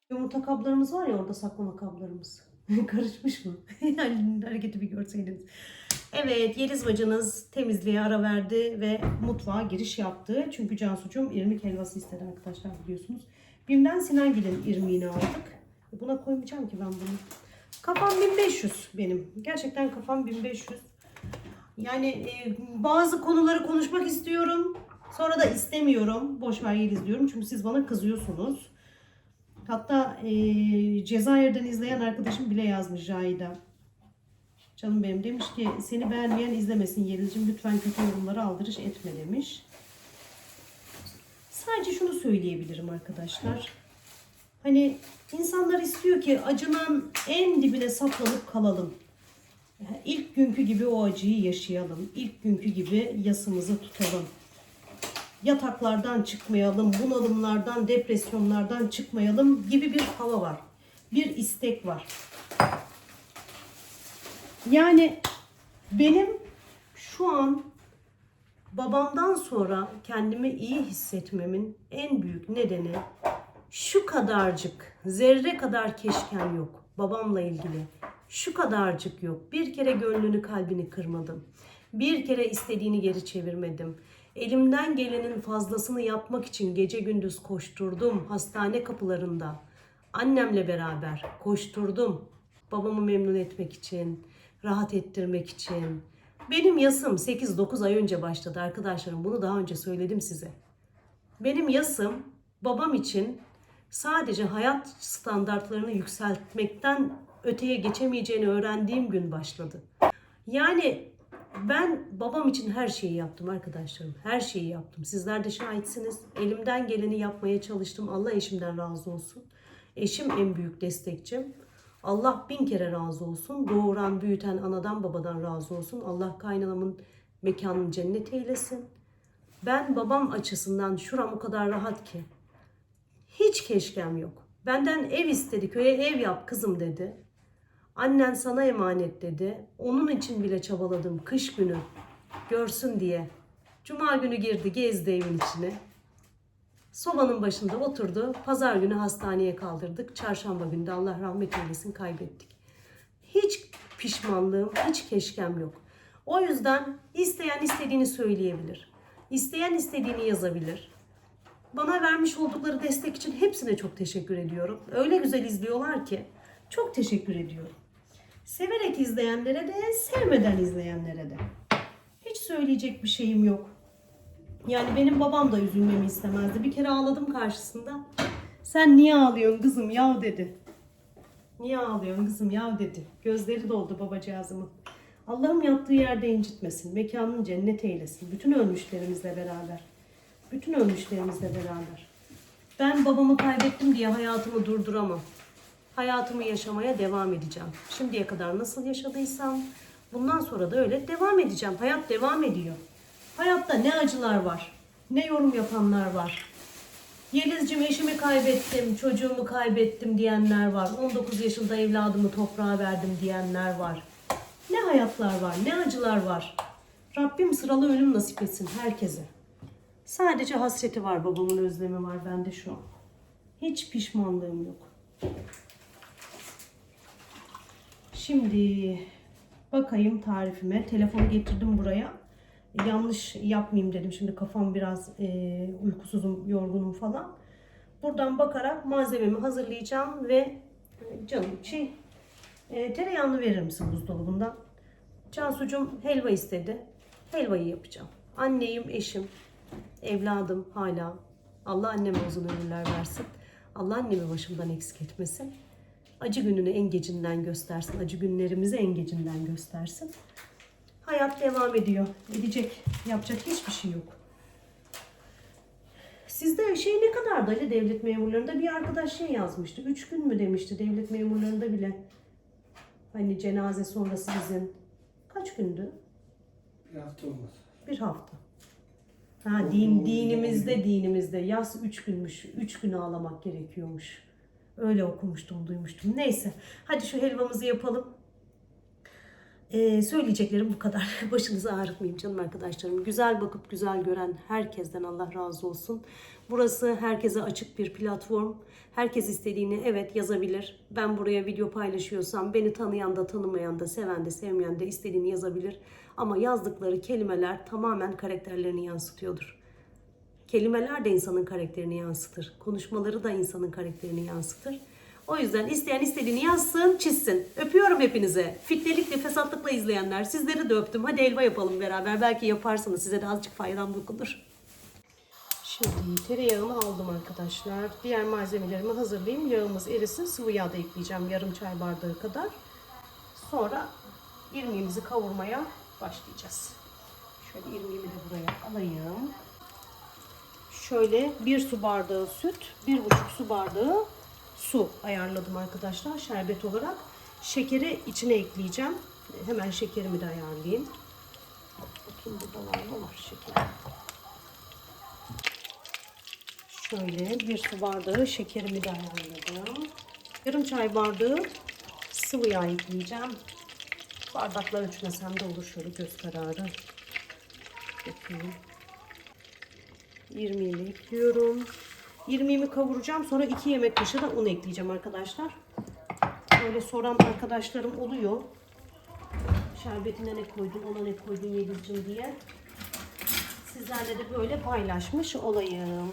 Yumurta kablarımız var ya orada saklama kablarımız. Karışmış mı? Yani hareketi bir görseydiniz. Evet, Yeliz bacınız temizliğe ara verdi ve mutfağa giriş yaptı. Çünkü Cansucuğum irmik helvası istedi arkadaşlar biliyorsunuz. Bim'den Sinangil'in irmiğini aldık. Buna koymayacağım ki ben bunu. Kafam 1500 benim. Gerçekten kafam 1500. Yani bazı konuları konuşmak istiyorum. Sonra da istemiyorum. Boş ver Yeliz diyorum. Çünkü siz bana kızıyorsunuz. Hatta Cezayir'den izleyen arkadaşım bile yazmış Jahida. Canım benim demiş ki seni beğenmeyen izlemesin Yeliz'cim. Lütfen kötü yorumları aldırış etme demiş. Sadece şunu söyleyebilirim arkadaşlar. Hani insanlar istiyor ki acının en dibine saplanıp kalalım. İlk günkü gibi o acıyı yaşayalım. İlk günkü gibi yasımızı tutalım. Yataklardan çıkmayalım, bunalımlardan, depresyonlardan çıkmayalım gibi bir hava var. Bir istek var. Yani benim şu an babamdan sonra kendimi iyi hissetmemin en büyük nedeni şu kadarcık, zerre kadar keşkem yok babamla ilgili. Şu kadarcık yok. Bir kere gönlünü, kalbini kırmadım. Bir kere istediğini geri çevirmedim. Elimden gelenin fazlasını yapmak için gece gündüz koşturdum hastane kapılarında. Annemle beraber koşturdum. Babamı memnun etmek için, rahat ettirmek için. Benim yasım 8-9 ay önce başladı arkadaşlarım. Bunu daha önce söyledim size. Benim yasım babam için sadece hayat standartlarını yükseltmekten öteye geçemeyeceğini öğrendiğim gün başladı. Yani ben babam için her şeyi yaptım arkadaşlarım. Her şeyi yaptım. Sizler de şahitsiniz. Elimden geleni yapmaya çalıştım. Allah eşimden razı olsun. Eşim en büyük destekçim. Allah 1000 kere razı olsun. Doğuran, büyüten anadan babadan razı olsun. Allah kaynanamın mekanını cennet eylesin. Ben babam açısından şuram o kadar rahat ki. Hiç keşkem yok. Benden ev istedi. Köye ev yap kızım dedi. Annen sana emanet dedi. Onun için bile çabaladım kış günü. Görsün diye. Cuma günü girdi, gezdi evin içine. Sobanın başında oturdu. Pazar günü hastaneye kaldırdık. Çarşamba günü de Allah rahmet eylesin kaybettik. Hiç pişmanlığım, hiç keşkem yok. O yüzden isteyen istediğini söyleyebilir. İsteyen istediğini yazabilir. Bana vermiş oldukları destek için hepsine çok teşekkür ediyorum. Öyle güzel izliyorlar ki çok teşekkür ediyorum. Severek izleyenlere de, sevmeden izleyenlere de. Hiç söyleyecek bir şeyim yok. Yani benim babam da üzülmemi istemezdi. Bir kere ağladım karşısında. Sen niye ağlıyorsun kızım yav dedi. Niye ağlıyorsun kızım yav dedi. Gözleri doldu babacığızımın. Allah'ım yattığı yerde incitmesin. Mekanını cennet eylesin. Bütün ölmüşlerimizle beraber. Bütün ölmüşlerimizle beraber. Ben babamı kaybettim diye hayatımı durduramam. Hayatımı yaşamaya devam edeceğim. Şimdiye kadar nasıl yaşadıysam bundan sonra da öyle devam edeceğim. Hayat devam ediyor. Hayatta ne acılar var, ne yorum yapanlar var. Yelizciğim eşimi kaybettim, çocuğumu kaybettim diyenler var. 19 yaşında evladımı toprağa verdim diyenler var. Ne hayatlar var, ne acılar var. Rabbim sıralı ölüm nasip etsin herkese. Sadece hasreti var, babamın özlemi var bende şu an. Hiç pişmanlığım yok. Şimdi bakayım tarifime. Telefonu getirdim buraya. Yanlış yapmayayım dedim. Şimdi kafam biraz uykusuzum, yorgunum falan. Buradan bakarak malzememi hazırlayacağım ve canım tereyağını verir misin buzdolabından? Cansucuğum helva istedi. Helvayı yapacağım. Anneyim, eşim, evladım hala. Allah anneme uzun ömürler versin. Allah annemi başımdan eksik etmesin. Acı gününü en gecinden göstersin. Acı günlerimizi en gecinden göstersin. Hayat devam ediyor. Edecek. Yapacak hiçbir şey yok. Sizde ne kadardı Ali devlet memurlarında? Bir arkadaş yazmıştı. 3 gün mü demişti devlet memurlarında bile. Hani cenaze sonrası izin. Kaç gündü? Bir hafta olmaz. Bir hafta. Ha, dinimizde yaz 3 günmüş. 3 gün ağlamak gerekiyormuş. Öyle okumuştum, duymuştum. Neyse. Hadi şu helvamızı yapalım. Söyleyeceklerim bu kadar. Başınızı ağrıtmayayım canım arkadaşlarım. Güzel bakıp güzel gören herkesten Allah razı olsun. Burası herkese açık bir platform. Herkes istediğini evet yazabilir. Ben buraya video paylaşıyorsam beni tanıyan da tanımayan da seven de sevmeyen de istediğini yazabilir. Ama yazdıkları kelimeler tamamen karakterlerini yansıtıyordur. Kelimeler de insanın karakterini yansıtır. Konuşmaları da insanın karakterini yansıtır. O yüzden isteyen istediğini yazsın, çizsin. Öpüyorum hepinize. Fitnelikle, fesatlıkla izleyenler. Sizleri de öptüm. Hadi helva yapalım beraber. Belki yaparsınız. Size de azıcık faydam dokunur. Şimdi tereyağımı aldım arkadaşlar. Diğer malzemelerimi hazırlayayım. Yağımız erisin. Sıvı yağ da ekleyeceğim. Yarım çay bardağı kadar. Sonra irmiğimizi kavurmaya başlayacağız. Şöyle irmiğimi de buraya alayım. Şöyle 1 su bardağı süt, 1,5 su bardağı su ayarladım arkadaşlar şerbet olarak. Şekeri içine ekleyeceğim. Hemen şekerimi de ayarlayayım. Bakayım burada var şeker. Şöyle 1 su bardağı şekerimi de ayarladım. Yarım çay bardağı sıvı yağ ekleyeceğim. Bardaklar ölçmesem de olur, şöyle göz kararı. Bakayım. İrmiğimi ekliyorum. İrmiğimi kavuracağım. Sonra 2 yemek kaşığı da un ekleyeceğim arkadaşlar. Böyle soran arkadaşlarım oluyor. Şerbetine ne koydun, ona ne koydun Yelizciğim diye. Sizlerle de böyle paylaşmış olayım.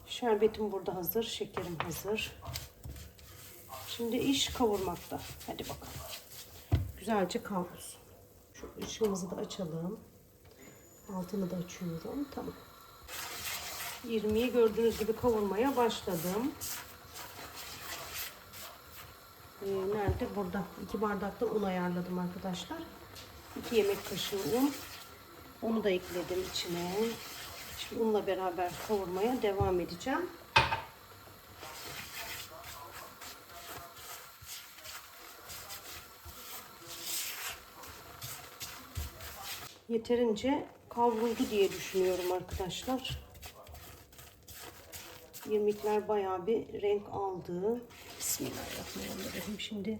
Şerbetim burada hazır. Şekerim hazır. Şimdi iş kavurmakta. Hadi bakalım. Güzelce kavrulsun. Şu ışığımızı da açalım. Altını da açıyorum. Tamam. İrmiği gördüğünüz gibi kavurmaya başladım. Nerede? Burada. 2 bardak da un ayarladım arkadaşlar. 2 yemek kaşığı un. Onu da ekledim içine. Şimdi unla beraber kavurmaya devam edeceğim. Yeterince kavruldu diye düşünüyorum arkadaşlar. İrmikler bayağı bir renk aldı. Bismillahirrahmanirrahim. Şimdi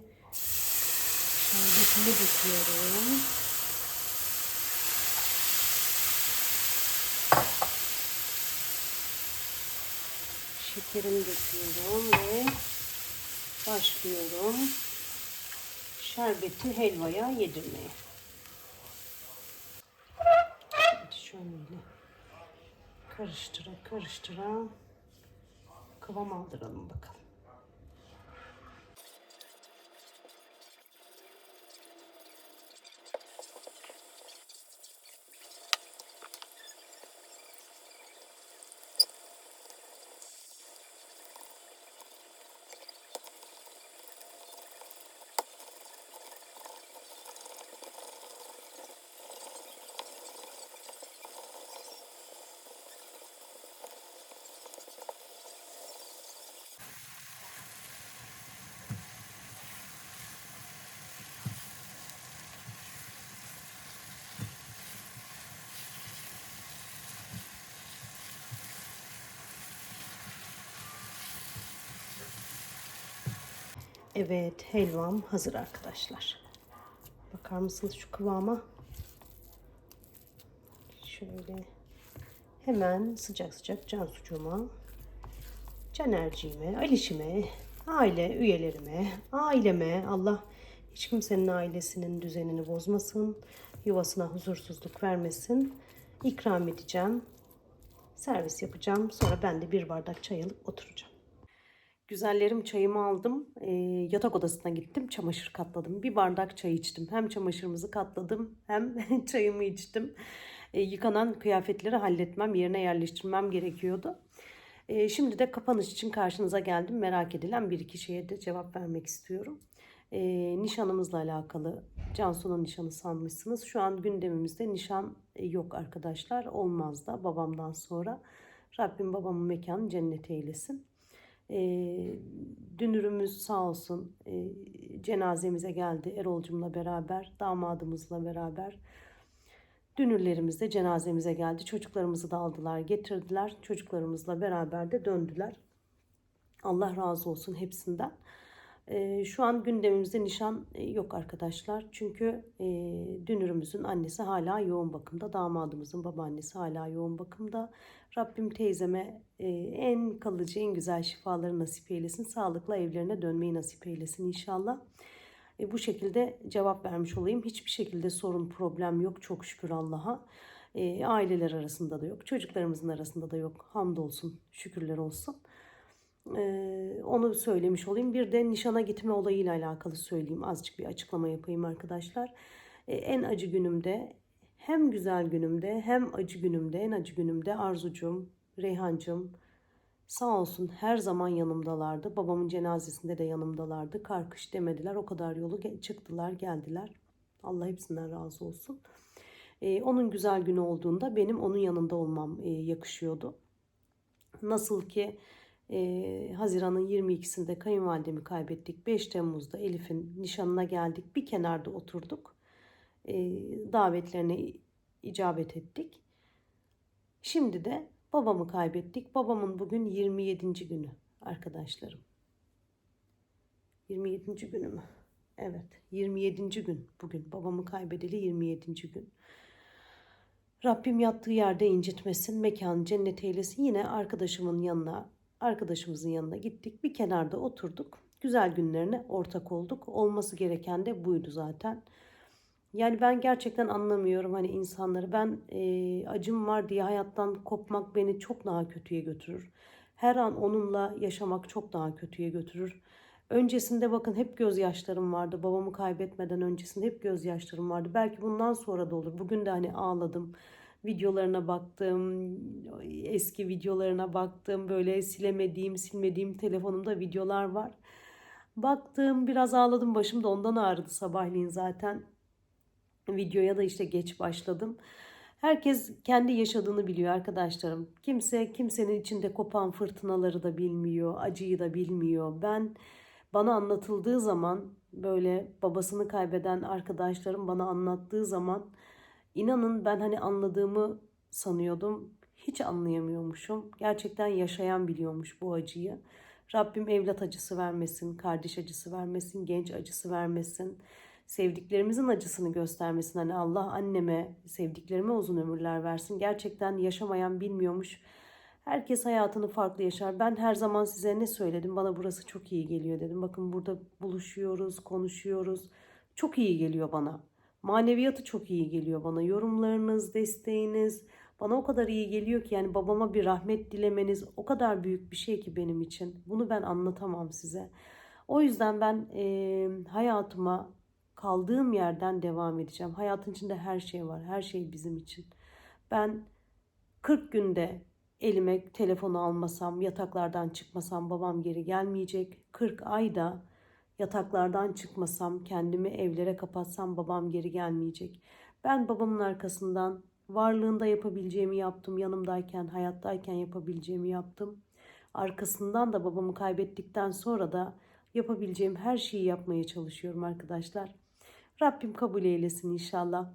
şerbetini döküyorum. Şekerini döküyorum ve başlıyorum şerbeti helvaya yedirmeye. Şöyle karıştıra karıştıra kıvam aldıralım bakalım. Evet, helvam hazır arkadaşlar. Bakar mısınız şu kıvama? Şöyle hemen sıcak sıcak Cansucuğuma, Canerciğime, Alişime, aile üyelerime, aileme, Allah hiç kimsenin ailesinin düzenini bozmasın, yuvasına huzursuzluk vermesin. İkram edeceğim, servis yapacağım. Sonra ben de bir bardak çay alıp oturacağım. Güzellerim, çayımı aldım. Yatak odasına gittim. Çamaşır katladım. Bir bardak çay içtim. Hem çamaşırımızı katladım hem çayımı içtim. Yıkanan kıyafetleri halletmem, yerine yerleştirmem gerekiyordu. Şimdi de kapanış için karşınıza geldim. Merak edilen bir iki şeye de cevap vermek istiyorum. Nişanımızla alakalı. Cansu'nun nişanı sanmışsınız. Şu an gündemimizde nişan yok arkadaşlar. Olmaz da babamdan sonra. Rabbim babamın mekanı cennet eylesin. Dünürümüz sağ olsun cenazemize geldi Erol'cumla beraber, damadımızla beraber. Dünürlerimiz de cenazemize geldi. Çocuklarımızı da aldılar, getirdiler. Çocuklarımızla beraber de döndüler. Allah razı olsun hepsinden. Şu an gündemimizde nişan yok arkadaşlar. Çünkü dünürümüzün annesi hala yoğun bakımda. Damadımızın babaannesi hala yoğun bakımda. Rabbim teyzeme en kalıcı, en güzel şifaları nasip eylesin. Sağlıkla evlerine dönmeyi nasip eylesin inşallah. Bu şekilde cevap vermiş olayım. Hiçbir şekilde sorun, problem yok. Çok şükür Allah'a. Aileler arasında da yok. Çocuklarımızın arasında da yok. Hamdolsun, şükürler olsun. Onu söylemiş olayım. Bir de nişana gitme olayıyla alakalı söyleyeyim. Azıcık bir açıklama yapayım arkadaşlar. En acı günümde, hem güzel günümde hem acı günümde, en acı günümde Arzucuğum, Reyhancığım sağ olsun her zaman yanımdalardı. Babamın cenazesinde de yanımdalardı. Karkış demediler. O kadar yolu çıktılar, geldiler. Allah hepsinden razı olsun. Onun güzel günü olduğunda benim onun yanında olmam yakışıyordu. Nasıl ki Haziran'ın 22'sinde kayınvalidemi kaybettik. 5 Temmuz'da Elif'in nişanına geldik. Bir kenarda oturduk. Davetlerine icabet ettik. Şimdi de babamı kaybettik. Babamın bugün 27. günü arkadaşlarım. 27. günü mü? Evet, 27. gün bugün. Babamı kaybedeli 27. gün. Rabbim yattığı yerde incitmesin, mekanı cennet eylesin. Yine arkadaşımızın yanına gittik. Bir kenarda oturduk. Güzel günlerine ortak olduk. Olması gereken de buydu zaten. Yani ben gerçekten anlamıyorum hani insanları. Ben acım var diye hayattan kopmak beni çok daha kötüye götürür. Her an onunla yaşamak çok daha kötüye götürür. Öncesinde bakın hep gözyaşlarım vardı. Babamı kaybetmeden öncesinde hep gözyaşlarım vardı. Belki bundan sonra da olur. Bugün de hani ağladım. Videolarına baktım. Eski videolarına baktım. Böyle silmediğim telefonumda videolar var. Baktım, biraz ağladım. Başım da ondan ağrıdı sabahleyin zaten. Videoya da işte geç başladım. Herkes kendi yaşadığını biliyor arkadaşlarım. Kimse kimsenin içinde kopan fırtınaları da bilmiyor, acıyı da bilmiyor. Bana anlatıldığı zaman, böyle babasını kaybeden arkadaşlarım bana anlattığı zaman, inanın ben hani anladığımı sanıyordum. hiç anlayamıyormuşum. Gerçekten yaşayan biliyormuş bu acıyı. Rabbim evlat acısı vermesin, kardeş acısı vermesin, genç acısı vermesin. Sevdiklerimizin acısını göstermesin. Hani Allah anneme, sevdiklerime uzun ömürler versin. Gerçekten yaşamayan bilmiyormuş. Herkes hayatını farklı yaşar. Ben her zaman size ne söyledim? Bana burası çok iyi geliyor dedim. Bakın burada buluşuyoruz, konuşuyoruz. Çok iyi geliyor bana. Maneviyatı çok iyi geliyor bana. Yorumlarınız, desteğiniz bana o kadar iyi geliyor ki yani babama bir rahmet dilemeniz o kadar büyük bir şey ki benim için. Bunu ben anlatamam size. O yüzden ben hayatıma kaldığım yerden devam edeceğim. Hayatın içinde her şey var. Her şey bizim için. Ben 40 günde elime telefonu almasam, yataklardan çıkmasam babam geri gelmeyecek. 40 ayda yataklardan çıkmasam, kendimi evlere kapatsam babam geri gelmeyecek. Ben babamın arkasından varlığında yapabileceğimi yaptım. Yanımdayken, hayattayken yapabileceğimi yaptım. Arkasından da babamı kaybettikten sonra da yapabileceğim her şeyi yapmaya çalışıyorum arkadaşlar. Rabbim kabul eylesin inşallah.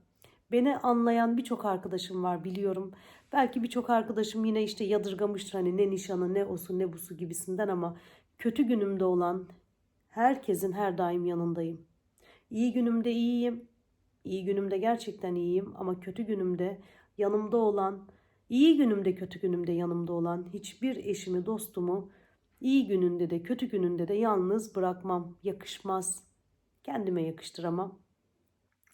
Beni anlayan birçok arkadaşım var biliyorum. Belki birçok arkadaşım yine işte yadırgamıştır hani ne nişanı ne osu ne busu gibisinden ama kötü günümde olan herkesin her daim yanındayım. İyi günümde iyiyim. İyi günümde gerçekten iyiyim ama kötü günümde yanımda olan, iyi günümde kötü günümde yanımda olan hiçbir eşimi dostumu iyi gününde de kötü gününde de yalnız bırakmam. Yakışmaz. Kendime yakıştıramam.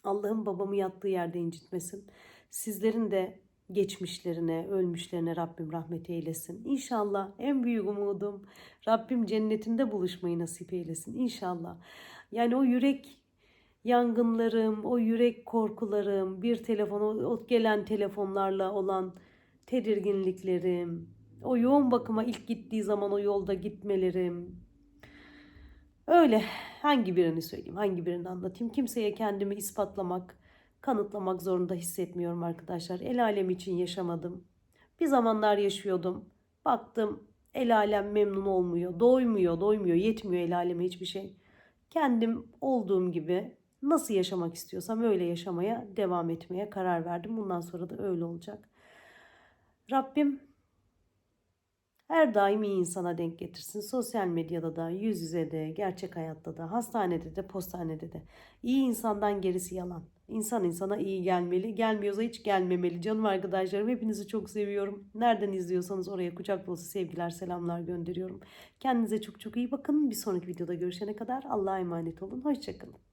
Allah'ım babamı yattığı yerde incitmesin. Sizlerin de geçmişlerine, ölmüşlerine Rabbim rahmet eylesin. İnşallah en büyük umudum Rabbim cennetinde buluşmayı nasip eylesin. İnşallah. Yani o yürek yangınlarım, o yürek korkularım, bir telefon, o gelen telefonlarla olan tedirginliklerim, o yoğun bakıma ilk gittiği zaman o yolda gitmelerim, öyle hangi birini söyleyeyim, hangi birini anlatayım? Kimseye kendimi ispatlamak, kanıtlamak zorunda hissetmiyorum arkadaşlar. El alem için yaşamadım. Bir zamanlar yaşıyordum. Baktım el alem memnun olmuyor, doymuyor, yetmiyor el aleme hiçbir şey. Kendim olduğum gibi nasıl yaşamak istiyorsam öyle yaşamaya devam etmeye karar verdim. Bundan sonra da öyle olacak. Rabbim her daim iyi insana denk getirsin. Sosyal medyada da, yüz yüze de, gerçek hayatta da, hastanede de, postanede de. İyi insandan gerisi yalan. İnsan insana iyi gelmeli. Gelmiyorsa hiç gelmemeli. Canım arkadaşlarım hepinizi çok seviyorum. Nereden izliyorsanız oraya kucak dolusu sevgiler, selamlar gönderiyorum. Kendinize çok çok iyi bakın. Bir sonraki videoda görüşene kadar Allah'a emanet olun. Hoşçakalın.